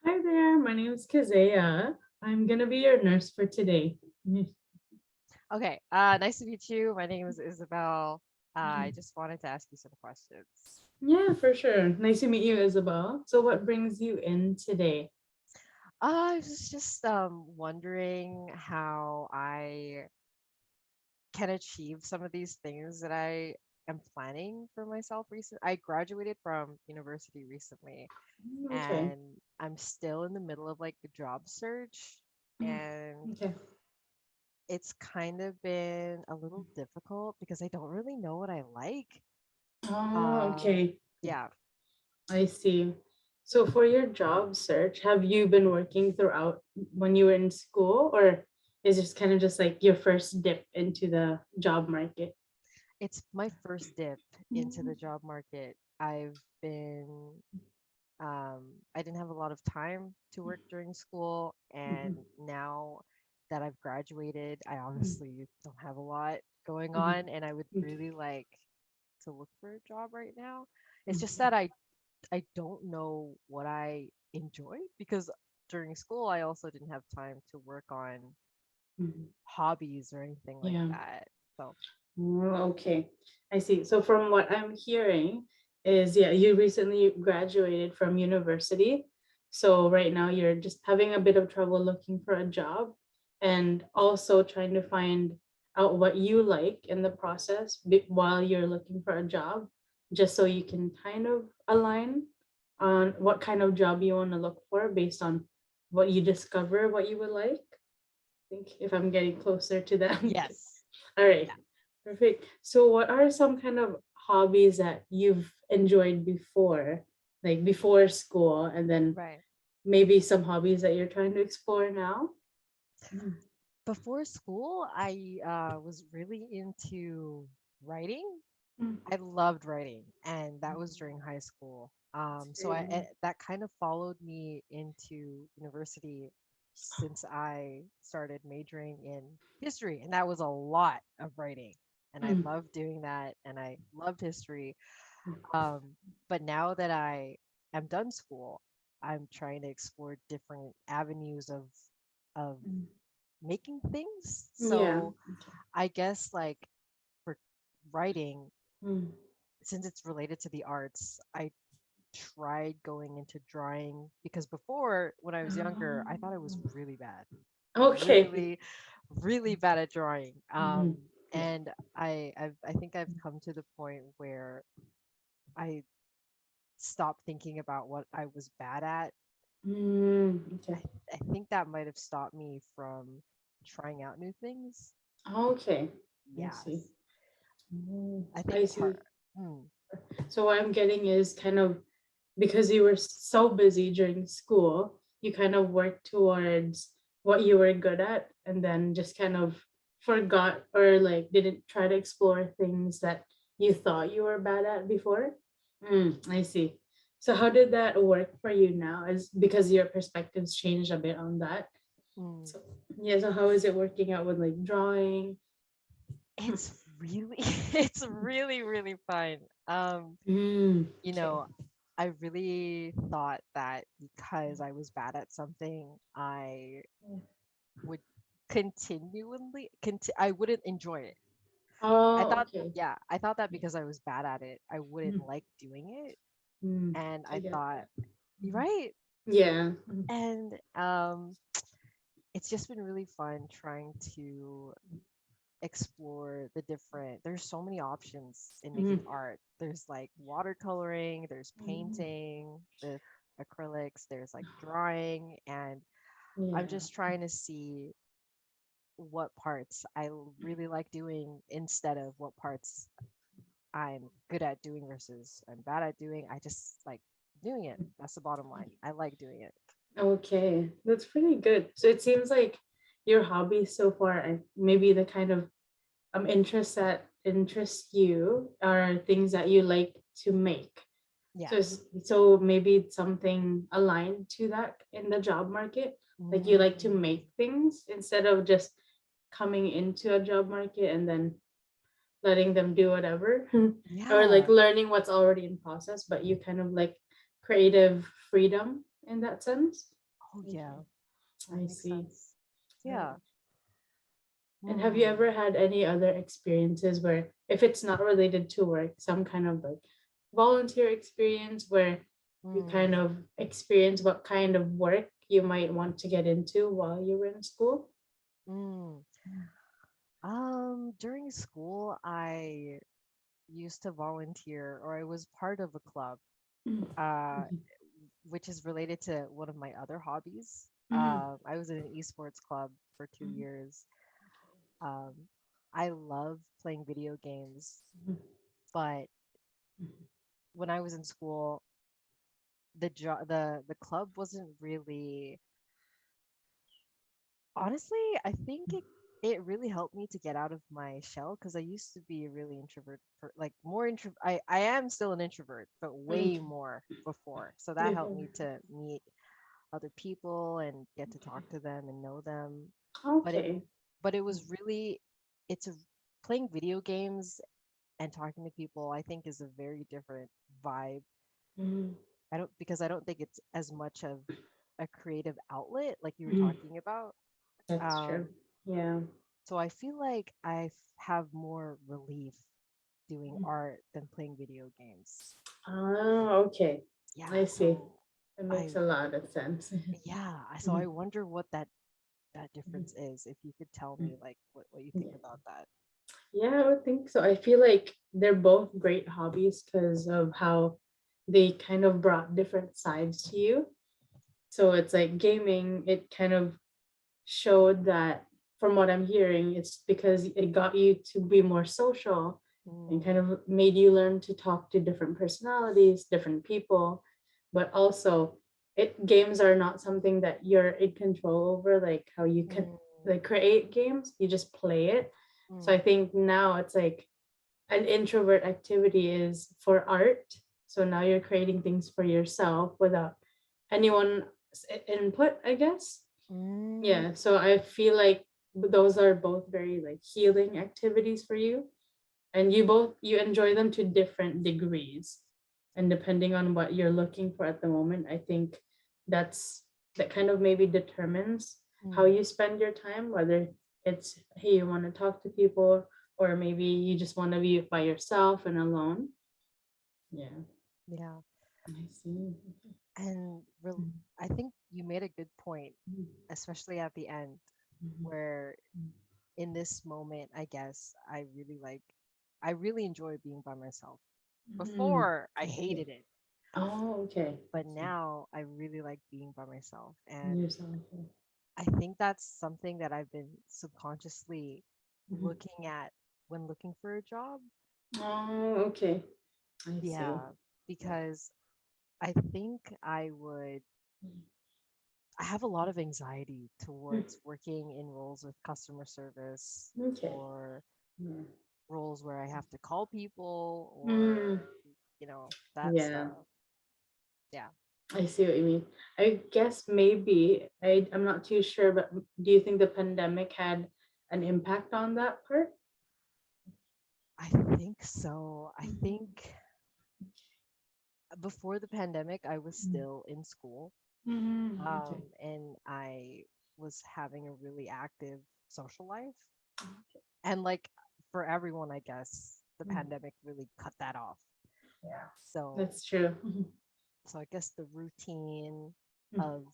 Hi there, my name is Keziah. I'm gonna be your nurse for today. Okay, nice to meet you. My name is Isabel. I just wanted to ask you some questions. Yeah, for sure. Nice to meet you, Isabel. So, what brings you in today? I was just wondering how I can achieve some of these things that I am planning for myself recent. I graduated from university recently Okay. and I'm still in the middle of like a job search, Mm, and okay. it's kind of been a little difficult because I don't really know what I like. Oh, Um, okay. yeah, I see. So, for your job search, have you been working throughout when you were in school, or is this kind of just like your first dip into the job market? it's my first dip into Mm, the job market. I've been, I didn't have a lot of time to work during school, and mhm, now that I've graduated, I mhm, honestly don't have a lot going mhm, on, and I would okay. really like to look for a job right now. It's just Mhm, that I don't know what I enjoy because during school I also didn't have time to work on mhm. hobbies or anything like Yeah. that. So, Okay, I see. So from what I'm hearing is, yeah, you recently graduated from university. So right now you're just having a bit of trouble looking for a job and also trying to find out what you like in the process while you're looking for a job, just so you can kind of align on what kind of job you want to look for based on what you discover what you would like. I think if I'm getting closer to that. yes. All right. Yeah. Perfect. So, what are some kind of hobbies that you've enjoyed before, like before school, and then Right. maybe some hobbies that you're trying to explore now? Mm, Before school, I was really into writing. mm, I loved writing, and that was during high school. that's So great. that kind of followed me into university since I started majoring in history, and that was a lot of writing, and I Mm, loved doing that, and I loved history. mm, Um, but now that I am done school, I'm trying to explore different avenues of mm. making things. Yeah. So I guess like for writing, Mm. since it's related to the arts, I tried going into drawing because before when I was younger, I thought I was really bad. Okay. Really, really bad at drawing. Mhm. Yeah. And I think I've come to the point where I stopped thinking about what I was bad at. Okay. I, I think that might have stopped me from trying out new things. Okay. I see. Yes. I I think see. mm, So what I'm getting is kind of because you were so busy during school, you kind of worked towards what you were good at and then just kind of forgot or like didn't try to explore things that you thought you were bad at before. I see. So how did that work for you now? Is because your perspectives changed a bit on that. mm, So yeah, so how is it working out with like drawing? it's really it's really really fun. You Okay. know, I really thought that because I was bad at something, I would I wouldn't enjoy it. I Oh, thought, okay. yeah, I thought that because I was bad at it, I wouldn't Mm, like doing it. And I I get thought, that. you're right. Yeah. And it's just been really fun trying to explore the different there's so many options in making Mhm. art. There's like watercoloring, there's Mhm. painting with acrylics, there's like drawing, and I'm Yeah. just trying to see what parts really like doing instead of what parts I'm good at doing versus I'm bad at doing. I just like doing it. That's the bottom line. I like doing it. Okay, that's pretty good. So it seems like your hobbies so far, and maybe the kind of interests that interest you are things that you like to make. So Yes. so maybe it's something aligned to that in the job market. Like you like to Mm, make things instead of just coming into a job market and then letting them do whatever or like yeah. learning what's already in process, but you kind of like creative freedom. in that sense? Oh Okay, yeah, that I makes see. sense. Right. Yeah. And have you Hmm. ever had any other experiences where, if it's not related to work, some kind of like volunteer experience where you kind Hmm. of experience what kind of work you might want to get into while you were in school? Hmm. During school, I used to volunteer, or I was part of a club, Mm. uh, Mhm. which is related to one of my other hobbies. Mhm. I was in an esports club for two Mhm. years. Um, I love playing video games, Mhm. but Mhm. when I was in school, the club wasn't really. Honestly, I think it really helped me to get out of my shell because I used to be a really introvert, like more intro. I am still an introvert, but way Okay. more before. So that helped Yeah. me to meet other people and get to talk to them and know them. But it Okay. but it was really it's a playing video games and talking to people, I think, is a very different vibe. Mhm. I don't think it's as much of a creative outlet like you were Mhm. talking about. That's true. Um, Yeah. so I feel like have more relief doing art than playing video games. Oh, okay. Yeah, I see. so It I makes a lot of sense. so I Mhm. wonder what that difference is. If you could tell me Mhm. like what you think Yeah. about that. Yeah, I would think so. I feel like they're both great hobbies because of how they kind of brought different sides to you. So it's like gaming, it kind of showed that, from what I'm hearing, it's because it got you to be more social and kind Mm, of made you learn to talk to different personalities, different people. But also, it games are not something that you're in control over, like how you can mm, like create games, you just play it. So I mm, think now it's like an introvert activity is for art. So now you're creating things for yourself without anyone input, I guess. mm, Yeah, so I feel like those are both very like healing activities for you, and you enjoy them to different degrees. And depending on what you're looking for at the moment, I think that's that kind of maybe determines how mm. you spend your time, whether it's, hey, you want to talk to people, or maybe you just want to be by yourself and alone. Yeah, Yeah. I see. And I think you made a good point, especially at the end, where in this moment, I guess I really enjoy being by myself. Mhm. Before, I Okay. hated it, Oh, okay. but now I really like being by myself. And Yourself. I think that's something that I've been subconsciously Mhm. looking at when looking for a job. Oh, okay. I see. Yeah, because I think I have a lot of anxiety Mm. towards working in roles with customer service Okay. or Yeah. roles where I have to call people Mm, or, that yeah, stuff. Yeah. I see what you mean. I guess maybe I'm not too sure, but do you think the pandemic had an impact on that part? I think so. I think before the pandemic, I was still in school, Okay. and I was having a really active social life. And like for everyone, I guess the Mm, pandemic really cut that off. yeah, So, that's true. so I guess the routine Mm, of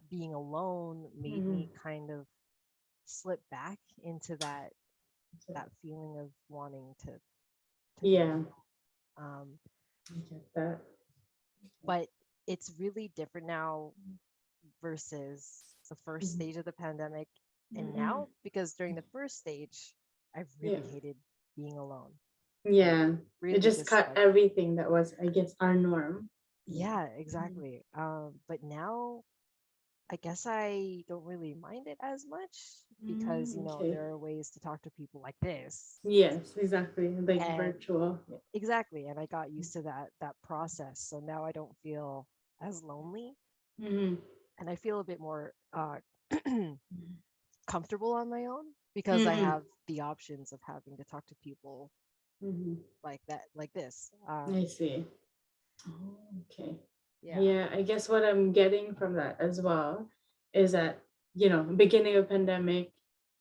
being alone made mhm. me kind of slip back into So, that feeling of wanting to be yeah, alone. Um, I get that. but it's really different now versus the first Mhm. stage of the pandemic and Mhm. now because during the first stage, I Yeah, really hated being alone. Like yeah. It really just cut dislike. everything that was, I guess, our norm. Yeah. Yeah, Mhm. exactly. But now I guess I don't really mind it as much because, Okay. there are ways to talk to people like this. Yes, exactly. Like And virtual. exactly, and I got used to that process. So now I don't feel as lonely Mm-hmm. and I feel a bit more comfortable on my own because I Mm-hmm. have the options of having to talk to people Mm-hmm. like that, like this. I see. Oh, okay. Yeah. Yeah, I guess what I'm getting from that as well is that, beginning of pandemic,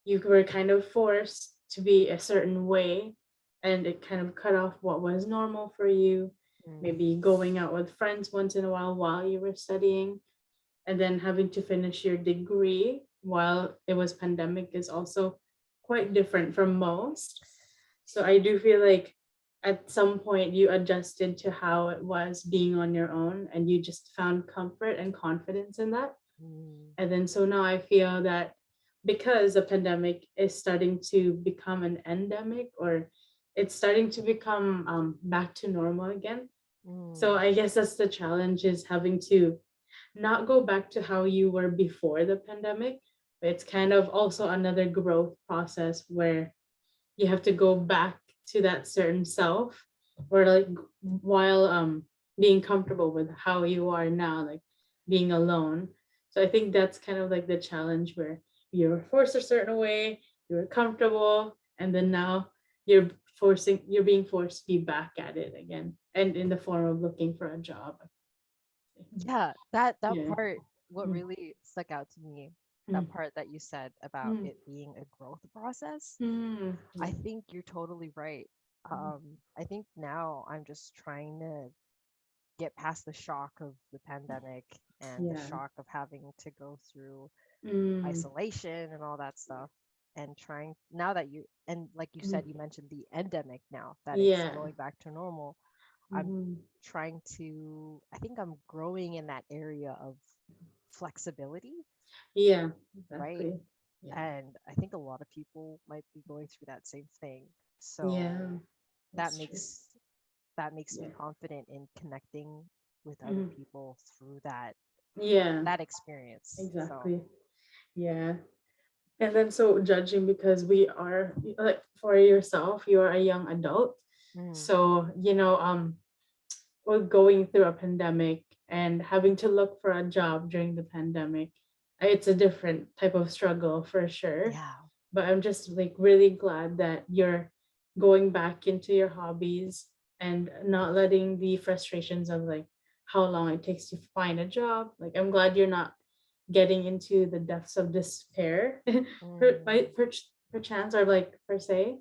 you were kind of forced to be a certain way, and it kind of cut off what was normal for you, Mm. maybe going out with friends once in a while you were studying, and then having to finish your degree while it was pandemic is also quite different from most. So I do feel like at some point you adjusted to how it was being on your own, and you just found comfort and confidence in that. Mm. And then so now I feel that because the pandemic is starting to become an endemic, or it's starting to become back to normal again. So Mm. I guess that's the challenge, is having to not go back to how you were before the pandemic, but it's kind of also another growth process where you have to go back to that certain self, or like while being comfortable with how you are now, like being alone. So I think that's kind of like the challenge, where you were forced a certain way, you were comfortable, and then now you're being forced to be back at it again, and in the form of looking for a job. Yeah, that Yeah. part, what Mm, really stuck out to me, that mm, part that you said about mm, it being a growth process, I yeah. think you're totally right. I think now I'm just trying to get past the shock of the pandemic and the Yeah. shock of having to go through Mm, isolation and all that stuff, and trying now that you, and like you mm, said, you mentioned the endemic, now that it's yeah. going back to normal. I'm Mhm. trying to, I think I'm growing in that area of flexibility, Yeah, right? exactly. Yeah. And I think a lot of people might be going through that same thing. Yeah, So that that's true. makes that makes me Yeah. confident in connecting with other Mhm. people through that Yeah, experience. So, exactly. Yeah. And then so judging, because we are like, for yourself, you are a young adult. mm, So, we're going through a pandemic and having to look for a job during the pandemic. It's a different type of struggle for sure. yeah. But I'm just like really glad that you're going back into your hobbies and not letting the frustrations of like how long it takes to find a job. Like, I'm glad you're not getting into the depths of despair Mm, perchance, or like per se.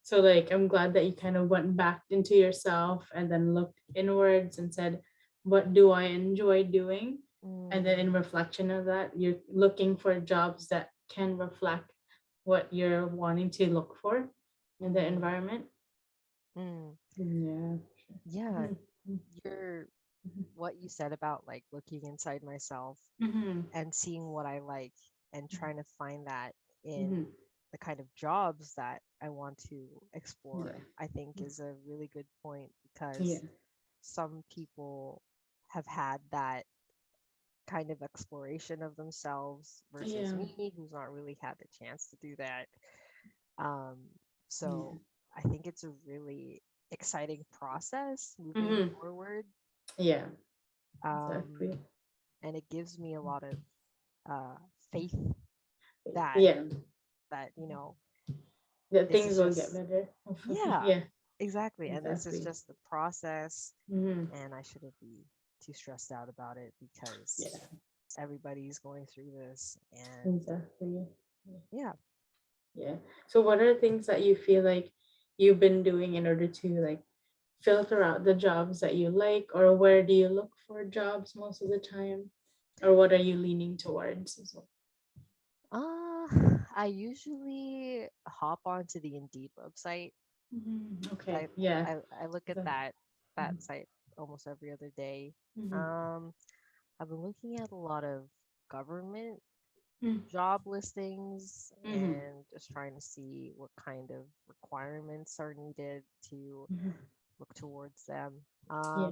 So like I'm glad that you kind of went back into yourself and then looked inwards and said, what do I enjoy doing? And then in mm, reflection of that, you're looking for jobs that can reflect what you're wanting to look for in the mm, environment. mm. Yeah. Yeah, Mhm, you're mhm, what you said about like looking inside myself mhm, and seeing what I like and trying to find that in mhm. the kind of jobs that I want to Yeah. explore, I think is a really good point, Yeah. because some people have had that kind of exploration of themselves versus Yeah. me, who's not really had the chance to do that. Um, Yeah. so I think it's a really exciting process moving Hmm. forward. Yeah. Um, Exactly. and it gives me a lot of uh, faith that Yeah. you know, That this things is will get just, better. yeah, Yeah. exactly, and this is Exactly. just the process, Hmm. and I shouldn't be too stressed out about it because Yeah. everybody's going through this, and Exactly. yeah. Yeah. So what are things that you feel like you've been doing in order to like filter out the jobs that you like, or where do you look for jobs most of the time? Or what are you leaning towards as well? Uh, I usually hop onto the Indeed website. Okay. I Yeah. I look at So, that site almost every other day. mm-hmm. Um, I've been looking at a lot of government Mm-hmm. job listings Mm-hmm. and just trying to see what kind of requirements are needed to Mm-hmm. look towards them. Yeah.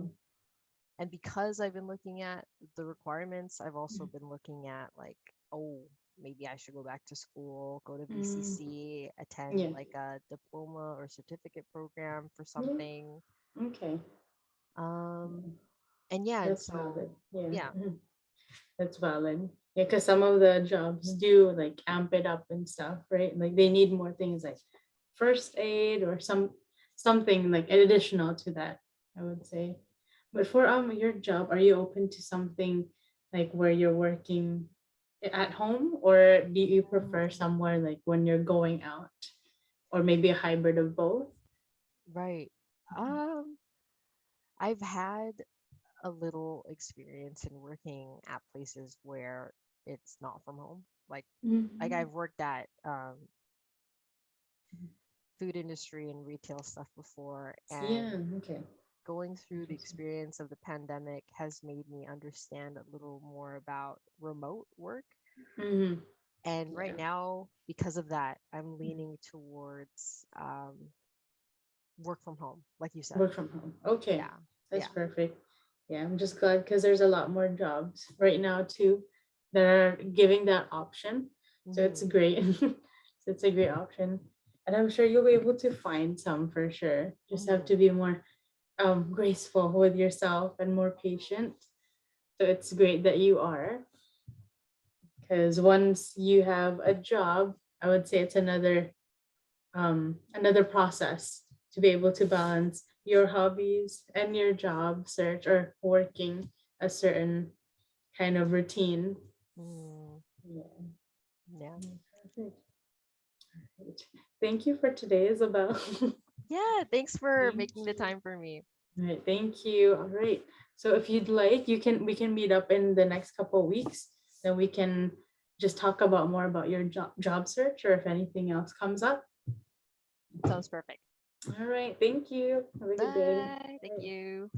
And because I've been looking at the requirements, I've also been looking at like, oh, maybe I should go back to school, go to Mm-hmm. VCC, attend Yeah. like a diploma or certificate program for Yeah. something. Okay. Um, Yeah. and yeah, and That's so valid. Yeah. yeah. Mhm. That's valid. Yeah, because some of the jobs do like amp it up and stuff, right? Like they need more things like first aid or something like additional to that, I would say. But for your job, are you open to something like where you're working at home, or do you prefer Mm, somewhere like when you're going out, or maybe a hybrid of both? right. Um, I've had a little experience in working at places where it's not from home. Like Mhm. I've worked at food industry and retail stuff before, and Yeah, okay. going through the Interesting. experience of the pandemic has made me understand a little more about remote work. Hmm. And right Yeah, now, because of that, I'm leaning towards work from home, like you said. work from home. Okay, Yeah, that's yeah. perfect. Yeah, I'm just glad because there's a lot more jobs right now too that are giving that option. So it's Hmm. great. So it's a great option. And I'm sure you'll be able to find some for sure. Just have Hmm. to be more graceful with yourself and more patient. So it's great that you are, because once you have a job, I would say it's another process to be able to balance your hobbies and your job search or working a certain kind of routine. Hmm. Yeah. Yeah. Perfect. Right. Thank you for today, Isabel. Yeah. Thanks for Thank making the you. time for me. All right, thank you. All right. So if you'd like, we can meet up in the next couple of weeks. Then we can just talk about more about your job search, or if anything else comes up. Sounds perfect. All right. Thank you. Have a good day. Bye. Thank Bye. you.